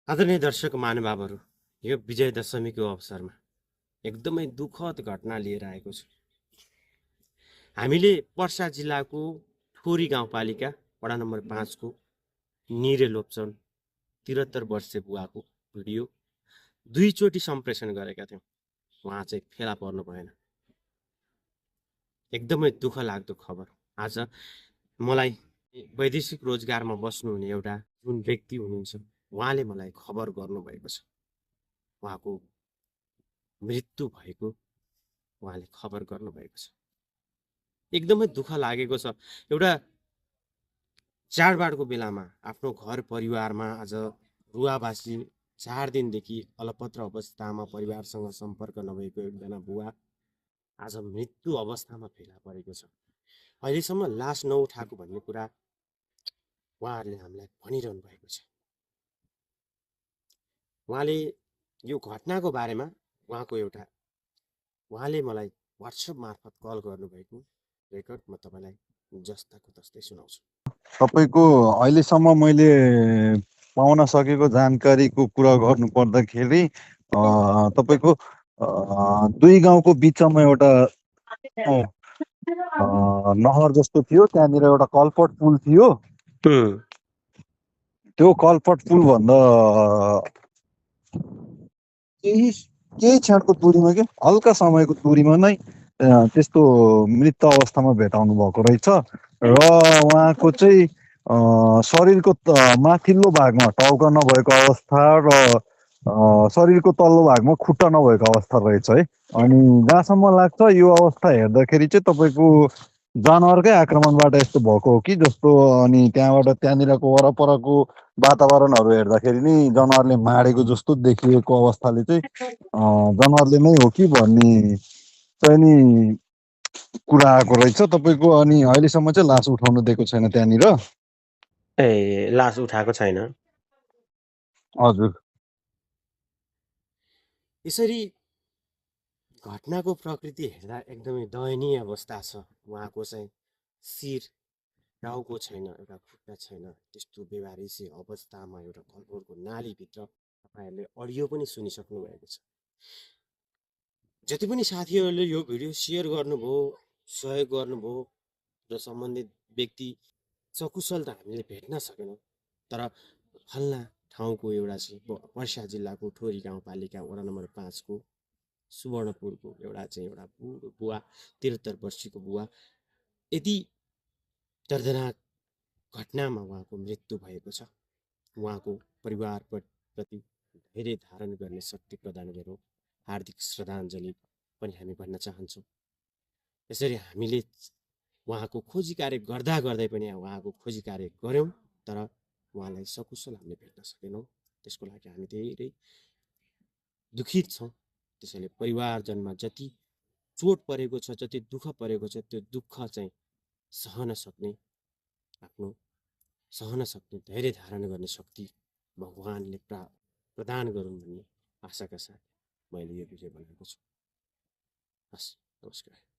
आदरणीय दर्शक महानुभावहरू, यो विजय दशमीको अवसरमा एकदमै दुःखद घटना लिएर आएको छु। हामीले पर्सा जिल्लाको ठोरी गाउँपालिका वडा नम्बर 5 को निरे लोप्चन 73 वर्षे बुवाको भिडियो दुईचोटि सम्प्रेषण गरेका थियौँ। उहाँ चाहिँ फेला पर्नु भएन। एकदमै दुःख लाग्दो खबर। आज मलाई वैदेशिक रोजगारमा बस्नुहुने एउटा जुन व्यक्ति हुनुहुन्छ, उहाँले मलाई खबर गर्नुभएको छ। उहाँको मृत्यु भएको उहाँले खबर गर्नुभएको छ। एकदमै दुःख लागेको छ। एउटा चाडबाडको बेलामा आफ्नो घर परिवारमा आज रुवाबासी 4 दिनदेखि अलपत्र अवस्थामा परिवारसँग सम्पर्क नभएको एकजना बुवा आज मृत्यु अवस्थामा फेला परेको छ। अहिलेसम्म लास नउठाएको भन्ने कुरा उहाँहरूले हामीलाई भनिरहनु भएको छ। उहाँले यो घटनाको बारेमा उहाँले मलाई व्हाट्सएप मार्फत कल गर्नुभएको रेकर्ड म तपाईँलाई जस्ताको तस्तै सुनाउँछु। तपाईँको अहिलेसम्म मैले पाउन सकेको जानकारीको कुरा गर्नु पर्दाखेरि तपाईँको दुई गाउँको बिचमा एउटा नहर जस्तो थियो। त्यहाँनिर एउटा कलपट पुल थियो। त्यो कलपट पुल भन्दा केही क्षणको दूरीमा के हल्का समयको दूरीमा नै त्यस्तो मृत अवस्थामा भेटाउनु भएको रहेछ। र उहाँको चाहिँ शरीरको माथिल्लो भागमा टाउका नभएको अवस्था र शरीरको तल्लो भागमा खुट्टा नभएको अवस्था रहेछ है। अनि जहाँसम्म लाग्छ यो अवस्था हेर्दाखेरि चाहिँ तपाईँको जनावरकै आक्रमणबाट यस्तो भएको हो कि जस्तो। अनि त्यहाँनिरको वरपरको वातावरणहरू हेर्दाखेरि नि जनावरले माडेको जस्तो देखिएको अवस्थाले चाहिँ जनावरले नै हो कि भन्ने चाहिँ नि कुरा आएको रहेछ तपाईँको। अनि अहिलेसम्म चाहिँ लास उठाउन दिएको छैन त्यहाँनिर। ए, लास उठाएको छैन? हजुर। यसरी घटनाको प्रकृति हेर्दा एकदमै दयनीय अवस्था छ। उहाँको चाहिँ शिर टाउको छैन, एउटा खुट्टा छैन। त्यस्तो बेवारिसी अवस्थामा एउटा कलबोरको नालीभित्र तपाईँहरूले अडियो पनि सुनिसक्नु भएको छ। जति पनि साथीहरूले यो भिडियो सेयर गर्नुभयो, सहयोग गर्नुभयो र सम्बन्धित व्यक्ति सकुशल त हामीले भेट्न सकेनौँ। तर हल्ला ठाउँको एउटा चाहिँ पर्सा जिल्लाको ठोरी गाउँपालिका वडा नम्बर 5 को सुवर्णपुरको एउटा बुढो बुवा, 73 वर्षीयको बुवा, यति दर्दनाक घटनामा उहाँको मृत्यु भएको छ। उहाँको परिवारप्रति धेरै धारण गर्ने शक्ति प्रदान गरौँ, हार्दिक श्रद्धाञ्जली पनि हामी भन्न चाहन्छौँ। यसरी हामीले उहाँको खोजी कार्य गर्दा गर्दै पनि उहाँको खोजी कार्य गऱ्यौँ, तर उहाँलाई सकुशल हामीले भेट्न सकेनौँ। त्यसको लागि हामी धेरै दुखित छौँ। त्यसैले परिवारजनमा जति चोट परेको छ, जति दुःख परेको छ, त्यो दुःख चाहिँ सहन सक्ने धैर्य धारण गर्ने शक्ति भगवानले प्रदान गरून् भन्ने आशाका साथ मैले यो भिडियो बनाएको छु। हस्, नमस्कार।